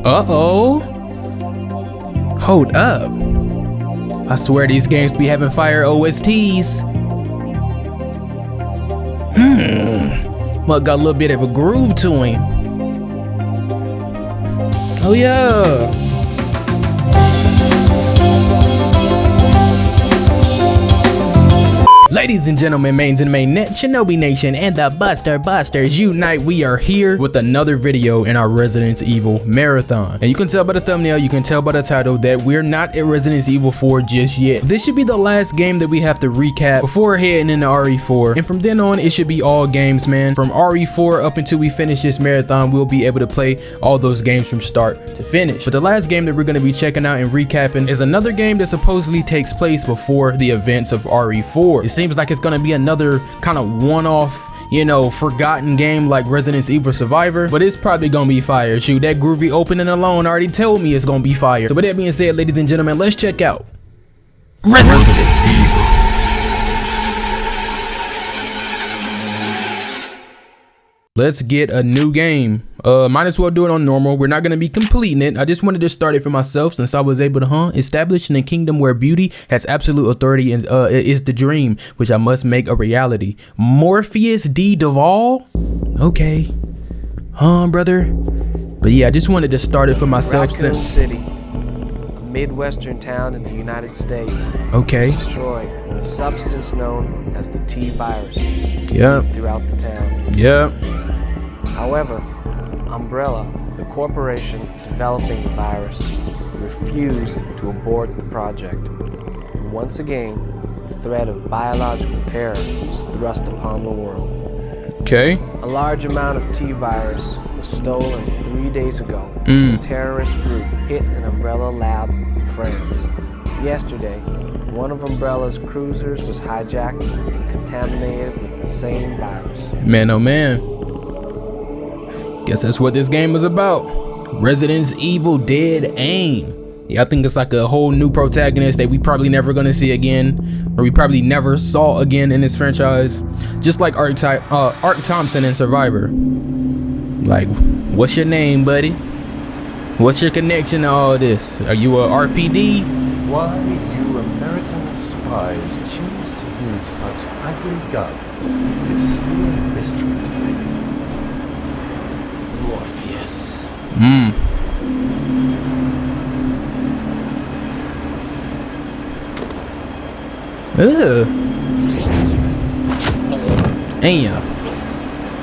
Uh-oh. Hold up. I swear these games be having fire OSTs. Mug got a little bit of a groove to him. Oh yeah. Ladies and gentlemen, mains and mainnet, Shinobi Nation, and the Busters unite. We are here with another video in our Resident Evil marathon. And you can tell by the thumbnail, you can tell by the title that we're not at Resident Evil 4 just yet. This should be the last game that we have to recap before heading into RE4. And from then on, it should be all games, man. From RE4 up until we finish this marathon, we'll be able to play all those games from start to finish. But the last game that we're going to be checking out and recapping is another game that supposedly takes place before the events of RE4. It seems like it's gonna be another kind of one-off, you know, forgotten game like Resident Evil Survivor, but it's probably gonna be fire. Shoot, that groovy opening alone already told me it's gonna be fire. So with that being said, ladies and gentlemen, let's check out Resident Evil. Let's get a new game. Might as well do it on normal. We're not going to be completing it. I just wanted to start it for myself since I was able to establish in a kingdom where beauty has absolute authority and is the dream, which I must make a reality. Morpheus D. Duval? Okay. Brother? But yeah, I just wanted to start it for myself since... City, a midwestern town in the United States. Okay. Was destroyed when a substance known as the T virus. Yep. Throughout the town. Yep. However, Umbrella, the corporation developing the virus, refused to abort the project. And once again, the threat of biological terror was thrust upon the world. Okay. A large amount of T-virus was stolen 3 days ago when a terrorist group hit an Umbrella lab in France. Yesterday, one of Umbrella's cruisers was hijacked and contaminated with the same virus. Man, oh man. Guess that's what this game is about. Resident Evil Dead Aim. Yeah, I think it's like a whole new protagonist that we probably never gonna see again, or we probably never saw again in this franchise. Just like Art Thompson in Survivor. Like, what's your name, buddy? What's your connection to all this? Are you a RPD? Why you American spies choose to use such ugly guns is still a mystery to me. Morpheus. Ugh. Damn.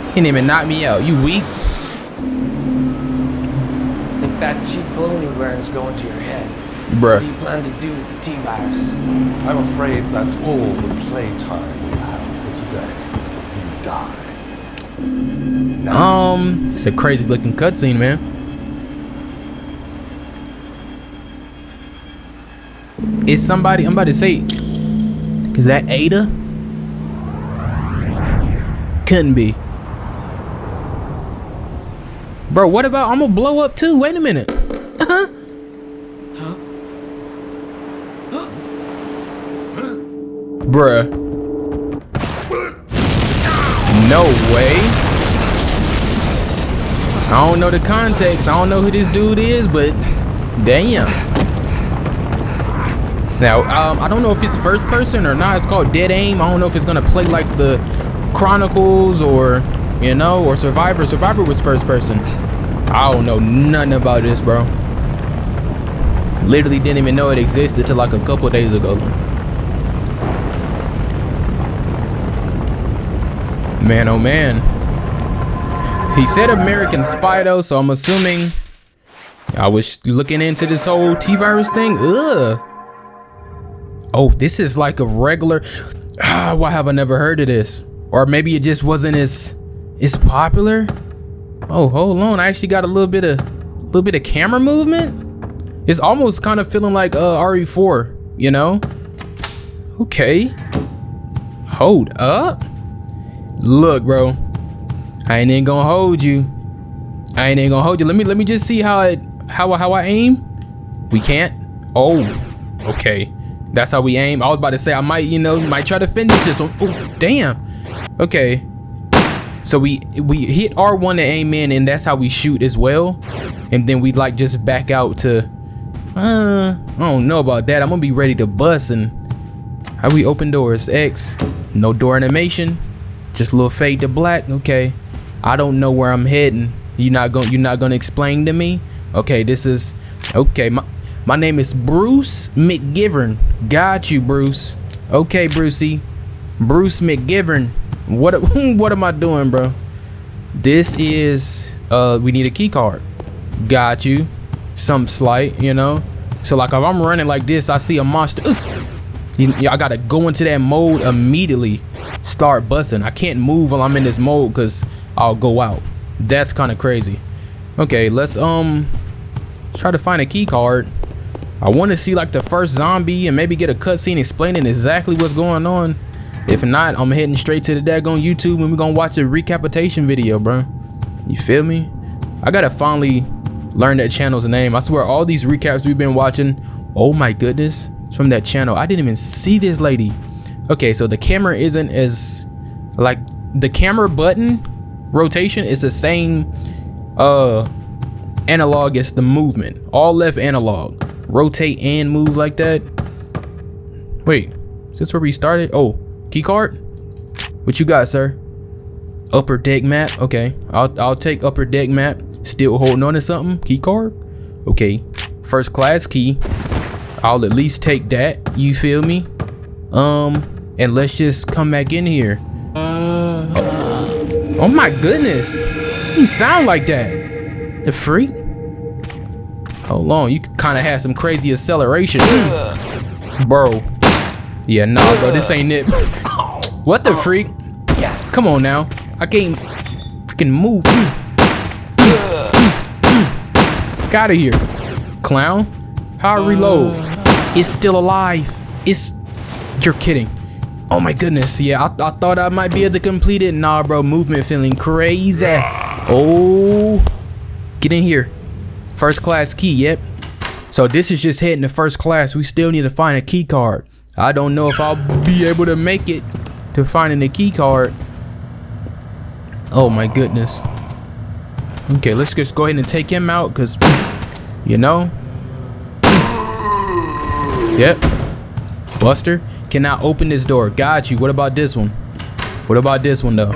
He didn't even knock me out. You weak? I think that cheap cologne you're wearing is going to your head. Bruh. What do you plan to do with the T-virus? I'm afraid that's all the playtime we have for today. You die. It's a crazy looking cutscene, man. Is somebody, I'm about to say, is that Ada? Couldn't be. Bro, what about, I'm gonna blow up too, wait a minute. Bruh. No way. I don't know the context. I don't know who this dude is, but damn. Now, I don't know if it's first person or not. It's called Dead Aim. I don't know if it's gonna play like the Chronicles or, you know, or Survivor. Survivor was first person. I don't know nothing about this, bro. Literally didn't even know it existed till like a couple days ago. Man, oh man. He said American Spy though, so I'm assuming I was looking into this whole T-virus thing. Ugh. Oh, this is like a regular. Why have I never heard of this? Or maybe it just wasn't as popular. Oh, hold on. I actually got a little bit of camera movement. It's almost kind of feeling like RE4, you know? Okay. Hold up. Look, bro. I ain't even gonna hold you. Let me just see how I aim. We can't. Oh, okay. That's how we aim. I was about to say I might, you know, might try to finish this one. Oh, damn. Okay. So we hit R1 to aim in, and that's how we shoot as well. And then we like just back out to I don't know about that. I'm gonna be ready to bust. And how we open doors? X. No door animation, just a little fade to black. Okay, I don't know where I'm heading. You're not gonna explain to me? Okay, this is okay. My name is Bruce McGivern. Got you, Bruce. Okay, Brucey. Bruce McGivern. What am I doing, bro? This is we need a key card. Got you. Some slight, you know. So like if I'm running like this, I see a monster. I gotta go into that mode immediately. Start busting. I can't move while I'm in this mode because I'll go out. That's kind of crazy. Okay, let's try to find a key card. I want to see like the first zombie and maybe get a cutscene explaining exactly what's going on. If not, I'm heading straight to the daggone YouTube and we're gonna watch a recapitation video, bro. You feel me? I gotta finally learn that channel's name. I swear all these recaps we've been watching, oh my goodness, it's from that channel. I didn't even see this lady. Okay, so the camera isn't as like the camera button rotation is the same analog as the movement. All left analog. Rotate and move like that. Wait, is this where we started? Oh, key card? What you got, sir? Upper deck map. Okay, I'll take upper deck map. Still holding on to something. Key card. Okay, first class key. I'll at least take that. You feel me? And let's just come back in here. Oh my goodness, you sound like that. The freak. Hold on, you kind of had some crazy acceleration, bro. Yeah, nah, bro, this ain't it. What the freak? Come on now, I can't freaking move. Get out of here, clown. How I reload? It's still alive. You're kidding. Oh my goodness. Yeah, I thought I might be able to complete it. Nah, bro, movement feeling crazy. Oh, get in here. First class key. Yep. So this is just heading to first class. We still need to find a key card. I don't know if I'll be able to make it to finding the key card. Oh my goodness. Okay, let's just go ahead and take him out because, you know. Yep. Buster, cannot open this door. Got you. What about this one? What about this one though?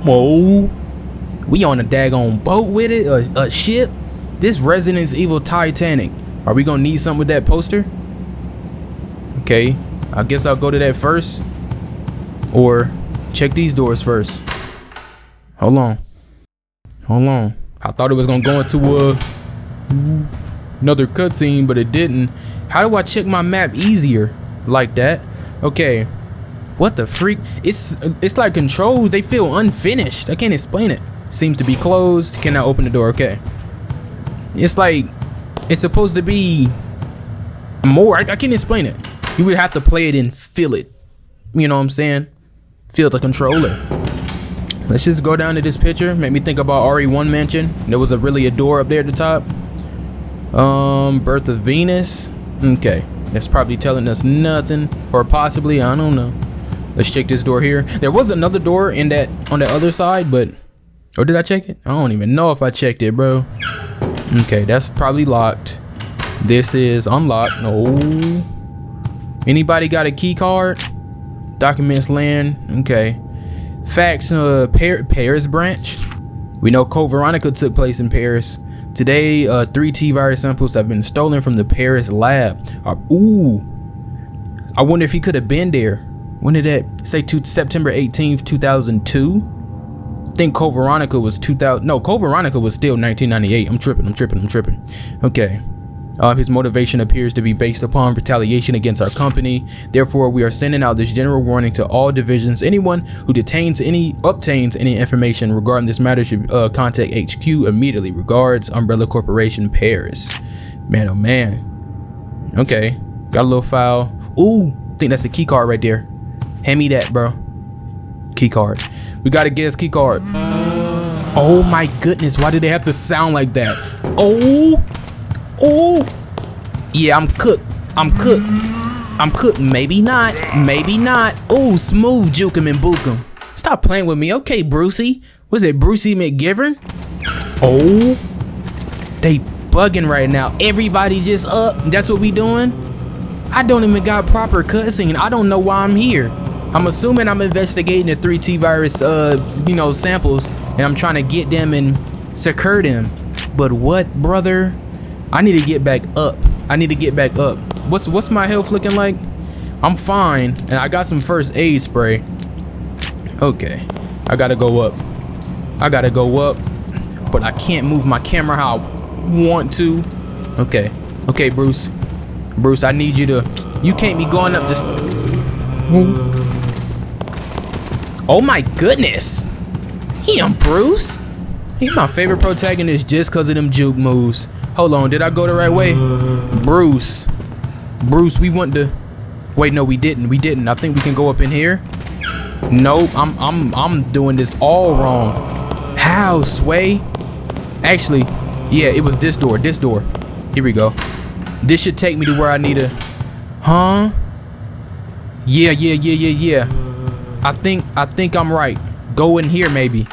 Oh, we on a daggone boat with it, a ship. This Resident Evil Titanic. Are we gonna need something with that poster? Okay, I guess I'll go to that first, or check these doors first. Hold on. I thought it was gonna go into another cutscene, but it didn't. How do I check my map easier like that? Okay, what the freak? It's like controls, they feel unfinished. I can't explain it. Seems to be closed. Cannot open the door. Okay, it's like it's supposed to be more. I can't explain it. You would have to play it and feel it. You know what I'm saying? Feel the controller. Let's just go down to this picture. Made me think about RE1 Mansion. There was a door up there at the top. Birth of Venus. Okay, that's probably telling us nothing, or possibly, I don't know. Let's check this door here. There was another door in that on the other side, but or did I check it? I don't even know if I checked it, bro. Okay, that's probably locked. This is unlocked. No. Anybody got a key card? Documents land. Okay. Facts. Paris branch. We know Code Veronica took place in Paris. Today, 3 T-virus samples have been stolen from the Paris lab. Ooh, I wonder if he could have been there. When did that say? September 18th, 2002. I think Code Veronica was 2000. No, Code Veronica was still 1998. I'm tripping. Okay. His motivation appears to be based upon retaliation against our company. Therefore, we are sending out this general warning to all divisions. Anyone who obtains any information regarding this matter should contact HQ immediately. Regards, Umbrella Corporation, Paris. Man, oh man. Okay, got a little file. Ooh, I think that's a key card right there. Hand me that, bro. Key card. We gotta guess key card. Oh my goodness, why did they have to sound like that? Oh, yeah, I'm cooked. I'm cooked. Maybe not. Maybe not. Oh, smooth juke him and book him. Stop playing with me. Okay, Brucey. Was it Brucey McGivern? Oh. They bugging right now. Everybody just up. That's what we doing? I don't even got proper cutscene. I don't know why I'm here. I'm assuming I'm investigating the 3T virus, you know, samples, and I'm trying to get them and secure them. But what, brother? I need to get back up. I need to get back up. What's my health looking like? I'm fine, and I got some first aid spray. Okay, I gotta go up. I gotta go up, but I can't move my camera how I want to. Okay, okay, Bruce. Bruce, I need you to. You can't be going up this. Oh my goodness! Damn, Bruce. He's my favorite protagonist just because of them juke moves. Hold on, did I go the right way? Bruce. Bruce, we want to. Wait, no, we didn't. We didn't. I think we can go up in here. Nope, I'm doing this all wrong. How, Sway? Actually, yeah, it was this door. This door. Here we go. This should take me to where I need to. Huh? Yeah. I think I'm right. Go in here, maybe.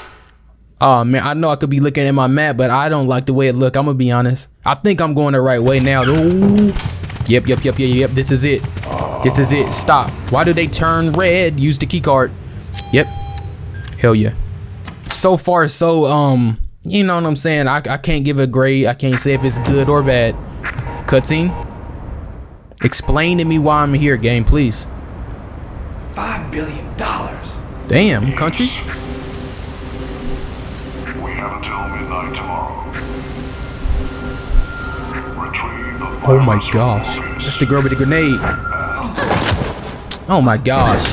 Oh man, I know I could be looking at my map, but I don't like the way it look. I'm gonna be honest. I think I'm going the right way now. Ooh. Yep. This is it. This is it. Stop. Why do they turn red? Use the key card. Yep. Hell yeah. So far, so you know what I'm saying. I can't give a grade. I can't say if it's good or bad. Cutscene. Explain to me why I'm here, game, please. $5 billion. Damn, country. We have until midnight tomorrow. Retrieve the Oh my gosh. That's the girl with the grenade. Oh my gosh.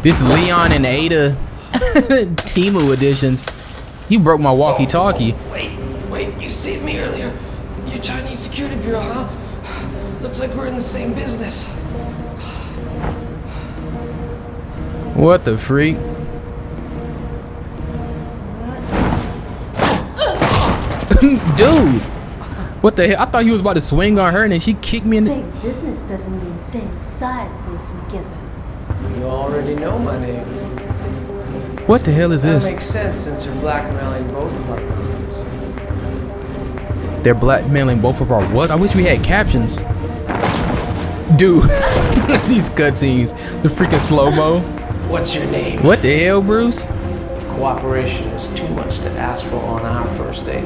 This Leon and Ada Timu editions. You broke my walkie-talkie. Wait, you saved me earlier. You're Chinese security bureau, huh? Looks like we're in the same business. What the freak? Dude! What the hell? I thought he was about to swing on her and then she kicked me in the... Same business doesn't mean same side, Bruce McGivern. You already know my name. What the hell is That this? makes sense since you're blackmailing both of our crimes. They're blackmailing both of our what? I wish we had captions. Dude, these cutscenes, the freaking slow-mo. What's your name? What the hell, Bruce? If cooperation is too much to ask for on our first date,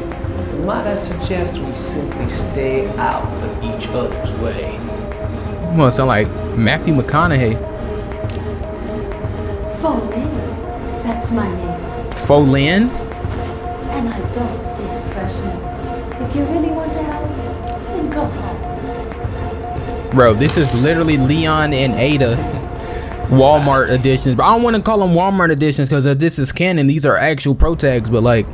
might I suggest we simply stay out of each other's way? You wanna sound like Matthew McConaughey. Folin, that's my name. Folin? And I don't date freshmen. If you really want to help, then go home. Bro, this is literally Leon and Ada Walmart editions. But I don't want to call them Walmart editions because if this is canon, these are actual pro tags. But like,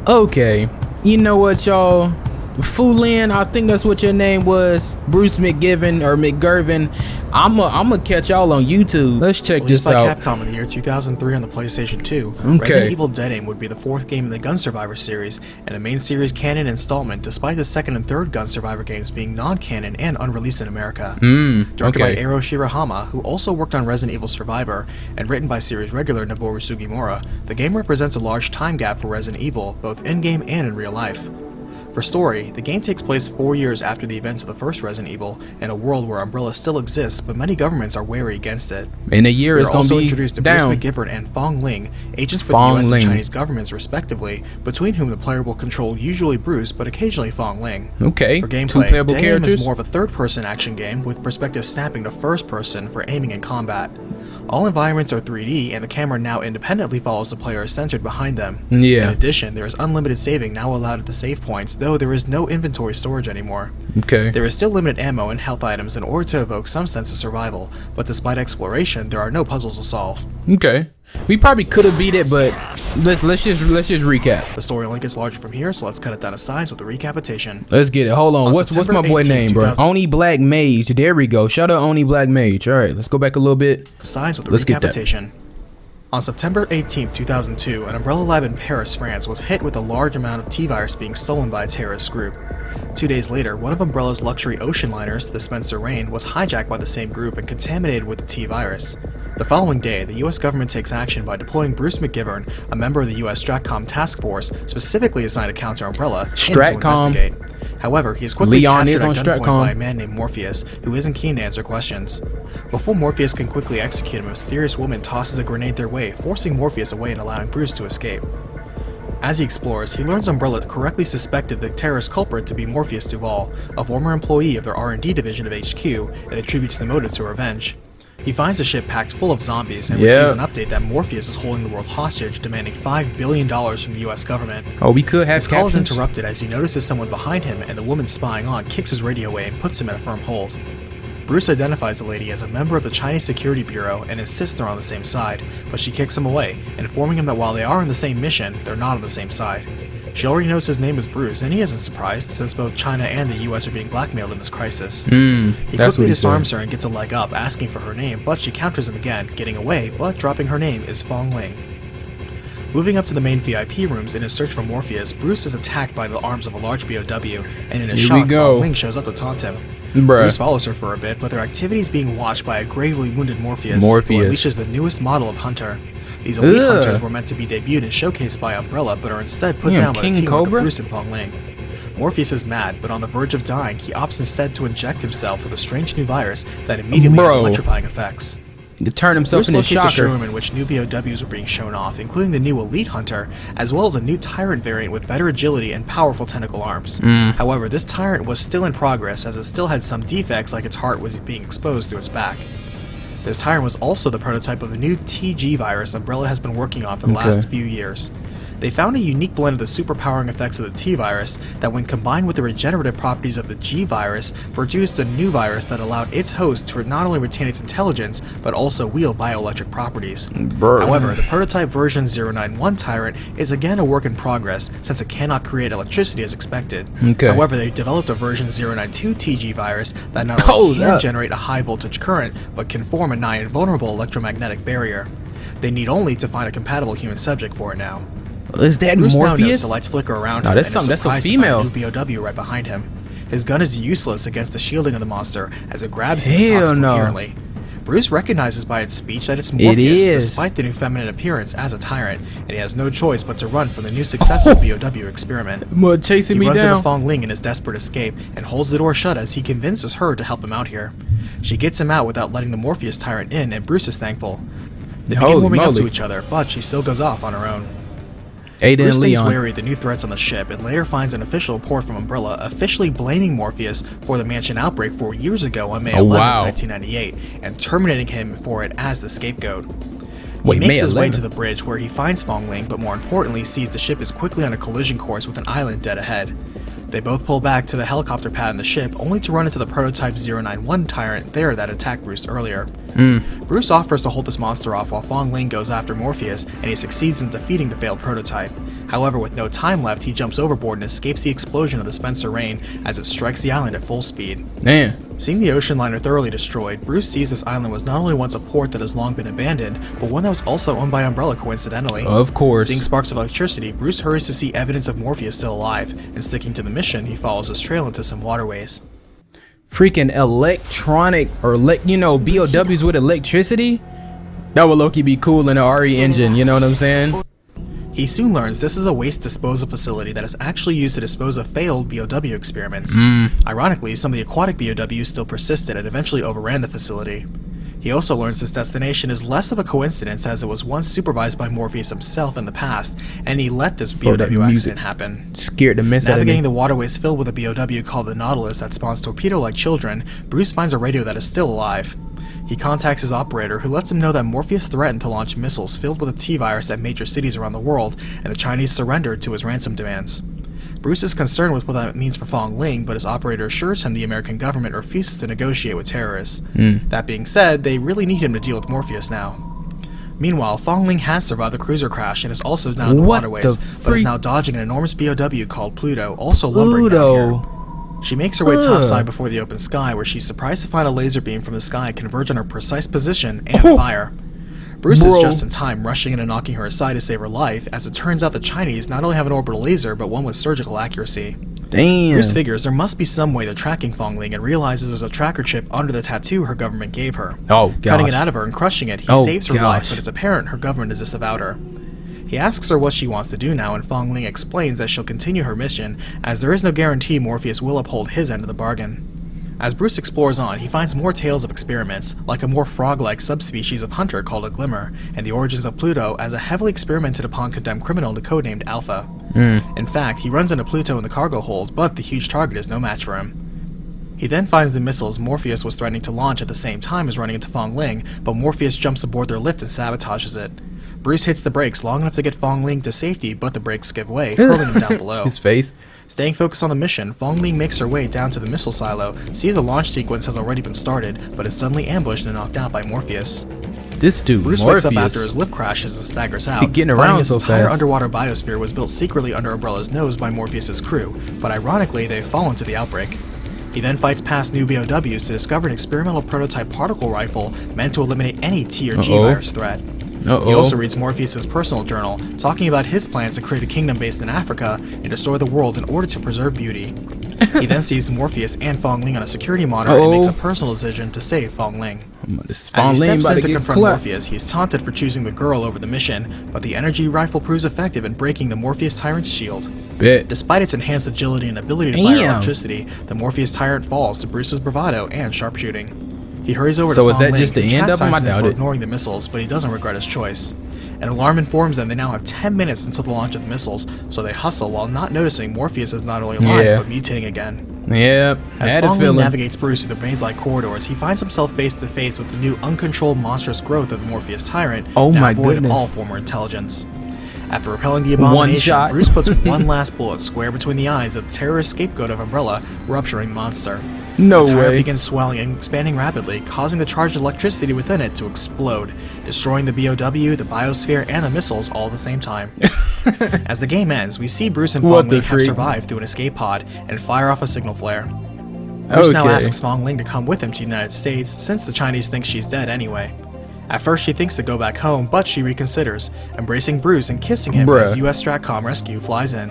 okay, you know what, y'all? Fulin, I think that's what your name was. Bruce McGivern or McGirvin. I'ma catch y'all on YouTube. Let's check Released this by out. Capcom in the year 2003 on the PlayStation 2, Okay. Resident Evil Dead Aim would be the fourth game in the Gun Survivor series and a main series canon installment, despite the second and third Gun Survivor games being non-canon and unreleased in America. Directed by Okay. Eiro Shirahama, who also worked on Resident Evil Survivor, and written by series regular Noboru Sugimura, the game represents a large time gap for Resident Evil, both in-game and in real life. For story, the game takes place 4 years after the events of the first Resident Evil, in a world where Umbrella still exists, but many governments are wary against it. In a year, We it's are gonna also be introduced to down. Bruce McGivern and Fong Ling, agents for Fong the US Ling. and Chinese governments respectively, between whom the player will control usually Bruce, but occasionally Fong Ling. Okay, For two gameplay, playable Dead Aim characters. is more of a third-person action game, with perspective snapping to first-person for aiming and combat. All environments are 3D, and the camera now independently follows the player centered behind them. Yeah. In addition, there is unlimited saving now allowed at the save points, though there is no inventory storage anymore. Okay. There is still limited ammo and health items in order to evoke some sense of survival, but despite exploration, there are no puzzles to solve. Okay. We probably could have beat it, but let's just recap. The story only gets larger from here, so let's cut it down to size with a recapitation. Let's get it. Hold on. On What's my September boy 18th, name, bro? 2000. Oni Black Mage. There we go. Shout out Oni Black Mage. All right, let's go back a little bit. Size with a Let's get that. recapitation. On September 18, 2002, an Umbrella lab in Paris, France was hit with a large amount of T-virus being stolen by a terrorist group. 2 days later, one of Umbrella's luxury ocean liners, the Spencer Rain, was hijacked by the same group and contaminated with the T virus. The following day, the US government takes action by deploying Bruce McGivern, a member of the US Stratcom task force specifically assigned to counter Umbrella, in to investigate. However, he is quickly captured at gunpoint by a man named Morpheus, who isn't keen to answer questions. Before Morpheus can quickly execute him, a mysterious woman tosses a grenade their way, forcing Morpheus away and allowing Bruce to escape. As he explores, he learns Umbrella correctly suspected the terrorist culprit to be Morpheus Duval, a former employee of their R&D division of HQ, and attributes the motive to revenge. He finds a ship packed full of zombies and receives an update that Morpheus is holding the world hostage, demanding $5 billion from the US government. Oh, we could have His call is interrupted as he notices someone behind him, and the woman spying on kicks his radio away and puts him in a firm hold. Bruce identifies the lady as a member of the Chinese Security Bureau and insists they're on the same side, but she kicks him away, informing him that while they are on the same mission, they're not on the same side. She already knows his name is Bruce, and he isn't surprised, since both China and the US are being blackmailed in this crisis. He quickly disarms her and gets a leg up, asking for her name, but she counters him again, getting away, but dropping her name is Fong Ling. Moving up to the main VIP rooms in his search for Morpheus, Bruce is attacked by the arms of a large BOW, and in a shock, Fong Ling shows up to taunt him. Bruce follows her for a bit, but their activity is being watched by a gravely wounded Morpheus, who unleashes the newest model of Hunter. These elite hunters were meant to be debuted and showcased by Umbrella, but are instead put down by the team of Bruce and Fong Ling. Morpheus is mad, but on the verge of dying, he opts instead to inject himself with a strange new virus that immediately has electrifying effects. To turn himself into a shocker. Bruce locates a showroom in which new BOWs were being shown off, including the new Elite Hunter, as well as a new Tyrant variant with better agility and powerful tentacle arms. However, this Tyrant was still in progress, as it still had some defects, like its heart was being exposed to its back. This Tyrant was also the prototype of the new TG virus Umbrella has been working on for the last few years. They found a unique blend of the superpowering effects of the T virus that, when combined with the regenerative properties of the G virus, produced a new virus that allowed its host to not only retain its intelligence, but also wield bioelectric properties. However, the prototype version 091 Tyrant is again a work in progress, since it cannot create electricity as expected. However, they developed a version 092 TG virus that not only can generate a high voltage current, but can form a nigh invulnerable electromagnetic barrier. They need only to find a compatible human subject for it now. Is that Bruce Morpheus? Now knows the lights flicker around him, that's and is surprised to find a new BOW right behind him. His gun is useless against the shielding of the monster, as it grabs him and taunts coherently. Bruce recognizes by its speech that it's Morpheus, despite the new feminine appearance as a tyrant, and he has no choice but to run from the new successful BOW experiment. He runs into Fong Ling in his desperate escape, and holds the door shut as he convinces her to help him out here. She gets him out without letting the Morpheus tyrant in, and Bruce is thankful. They begin warming up to each other, but she still goes off on her own. Bruce stays wary of the new threats on the ship, and later finds an official report from Umbrella officially blaming Morpheus for the mansion outbreak 4 years ago on May 11, 1998, and terminating him for it as the scapegoat. He makes his way to the bridge, where he finds Fong Ling, but more importantly sees the ship is quickly on a collision course with an island dead ahead. They both pull back to the helicopter pad in the ship, only to run into the prototype 091 Tyrant there that attacked Bruce earlier. Bruce offers to hold this monster off while Fong Ling goes after Morpheus, and he succeeds in defeating the failed prototype. However, with no time left, he jumps overboard and escapes the explosion of the Spencer Rain as it strikes the island at full speed. Seeing the ocean liner thoroughly destroyed, Bruce sees this island was not only once a port that has long been abandoned, but one that was also owned by Umbrella coincidentally. Seeing sparks of electricity, Bruce hurries to see evidence of Morpheus still alive, and sticking to the mission, he follows his trail into some waterways. Freaking electronic, or BOWs with electricity? That would low-key be cool in an RE engine, you know what I'm saying? He soon learns this is a waste disposal facility that is actually used to dispose of failed BOW experiments. Ironically, some of the aquatic BOWs still persisted and eventually overran the facility. He also learns this destination is less of a coincidence, as it was once supervised by Morpheus himself in the past, and he let this BOW accident happen. Scared the mess out of me. Navigating the waterways filled with a BOW called the Nautilus that spawns torpedo-like children, Bruce finds a radio that is still alive. He contacts his operator, who lets him know that Morpheus threatened to launch missiles filled with a T-virus at major cities around the world, and the Chinese surrendered to his ransom demands. Bruce is concerned with what that means for Fong Ling, but his operator assures him the American government refuses to negotiate with terrorists. That being said, they really need him to deal with Morpheus now. Meanwhile, Fong Ling has survived the cruiser crash and is also down in the waterways, but is now dodging an enormous BOW called Pluto, also lumbering down here. She makes her way topside before the open sky, where she's surprised to find a laser beam from the sky converge on her precise position and fire. Bruce is just in time, rushing in and knocking her aside to save her life, as it turns out the Chinese not only have an orbital laser, but one with surgical accuracy. Damn. Bruce figures there must be some way they're tracking Fong Ling and realizes there's a tracker chip under the tattoo her government gave her. Oh, gosh. Cutting it out of her and crushing it, he saves her life, but it's apparent her government has disavowed her. He asks her what she wants to do now, and Fong Ling explains that she'll continue her mission, as there is no guarantee Morpheus will uphold his end of the bargain. As Bruce explores on, he finds more tales of experiments, like a more frog-like subspecies of hunter called a glimmer, and the origins of Pluto as a heavily experimented upon condemned criminal codenamed Alpha. In fact, he runs into Pluto in the cargo hold, but the huge target is no match for him. He then finds the missiles Morpheus was threatening to launch at the same time as running into Fong Ling, but Morpheus jumps aboard their lift and sabotages it. Bruce hits the brakes long enough to get Fong Ling to safety, but the brakes give way, hurling him down below. His face. Staying focused on the mission, Fong Ling makes her way down to the missile silo, sees a launch sequence has already been started, but is suddenly ambushed and knocked out by Morpheus. This dude, Bruce Morpheus, wakes up after his lift crashes and staggers out. getting around his so entire fast. underwater biosphere was built secretly under Umbrella's nose by Morpheus' crew, but ironically they've fallen to the outbreak. He then fights past new BOWs to discover an experimental prototype particle rifle meant to eliminate any T or G virus threat. He also reads Morpheus' personal journal, talking about his plans to create a kingdom based in Africa and destroy the world in order to preserve beauty. He then sees Morpheus and Fong Ling on a security monitor and makes a personal decision to save Fong Ling. As he steps in to confront Morpheus, he's taunted for choosing the girl over the mission, but the energy rifle proves effective in breaking the Morpheus Tyrant's shield. Despite its enhanced agility and ability to fire electricity, the Morpheus Tyrant falls to Bruce's bravado and sharpshooting. He hurries over to Fong Ling and chastises him for ignoring the missiles, but he doesn't regret his choice. An alarm informs them they now have 10 minutes until the launch of the missiles, so they hustle while not noticing Morpheus is not only alive, but mutating again. As Fong Ling navigates Bruce through the maze-like corridors, he finds himself face to face with the new uncontrolled monstrous growth of the Morpheus Tyrant, now void of all former intelligence. After repelling the abomination, Bruce puts one last bullet square between the eyes of the terrorist scapegoat of Umbrella, rupturing the monster. The tyrant begins swelling and expanding rapidly, causing the charged electricity within it to explode, destroying the BOW, the biosphere, and the missiles all at the same time. As the game ends, we see Bruce and Fong Ling have survived through an escape pod and fire off a signal flare. Bruce now asks Fong Ling to come with him to the United States, since the Chinese think she's dead anyway. At first she thinks to go back home, but she reconsiders, embracing Bruce and kissing him as US Stratcom Rescue flies in.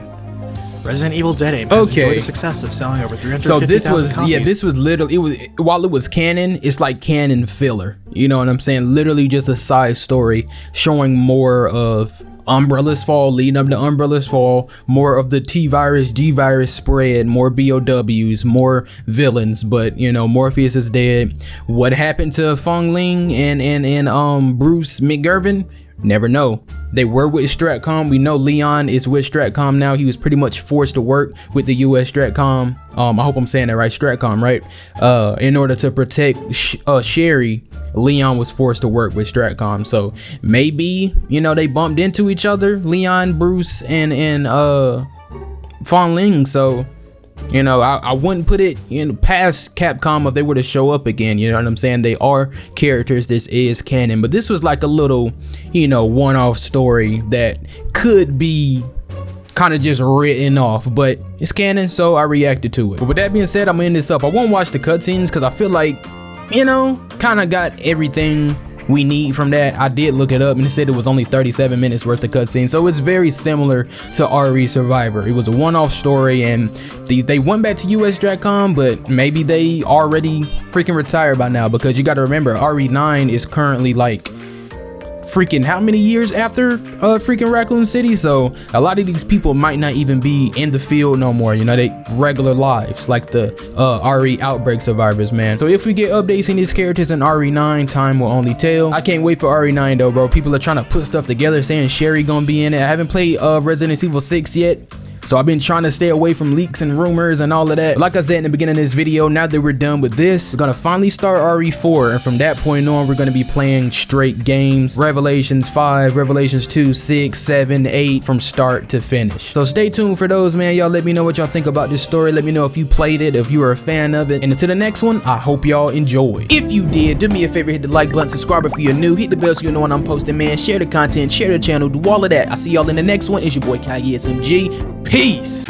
Resident Evil Dead Aim has enjoyed the success of selling over 350,000 copies. This was literally, while it was canon, it's like canon filler. You know what I'm saying? Literally just a side story showing more of Umbrella's fall, leading up to Umbrella's fall, more of the T-Virus, G-Virus spread, more BOWs, more villains, but you know, Morpheus is dead. What happened to Fong Ling and Bruce McGurvin? Never know. They were with Stratcom. We know Leon is with Stratcom now. He was pretty much forced to work with the US Stratcom. I hope I'm saying that right, Stratcom, right? In order to protect Sherry, Leon was forced to work with Stratcom. So maybe, you know, they bumped into each other, Leon, Bruce, and Fong Ling. So, you know, I wouldn't put it in past Capcom if they were to show up again. You know what I'm saying? They are characters. This is canon, but this was like a little, you know, one-off story that could be kind of just written off, but it's canon, so I reacted to it. But with that being said, I'm gonna end this up. I won't watch the cutscenes because I feel like, you know, kind of got everything we need from that. I did look it up and it said it was only 37 minutes worth of cutscenes, so it's very similar to RE Survivor. It was a one-off story, and they went back to US Stratcom, but maybe they already freaking retired by now, because you got to remember RE9 is currently like freaking how many years after freaking Raccoon City, so a lot of these people might not even be in the field no more. You know, they regular lives like the RE Outbreak survivors, man. So if we get updates in these characters in RE9, time will only tell. I can't wait for RE9 though, bro. People are trying to put stuff together saying Sherry gonna be in it. I haven't played Resident Evil 6 yet, so I've been trying to stay away from leaks and rumors and all of that. Like I said in the beginning of this video, now that we're done with this, we're gonna finally start RE4, and from that point on, we're gonna be playing straight games. Revelations 5, Revelations 2, 6, 7, 8, from start to finish. So stay tuned for those, man. Y'all let me know what y'all think about this story. Let me know if you played it, if you were a fan of it. And until the next one, I hope y'all enjoy. If you did, do me a favor, hit the like button, subscribe if you're new, hit the bell so you know when I'm posting, man. Share the content, share the channel, do all of that. I'll see y'all in the next one. It's your boy A.K.A. SMG. Peace.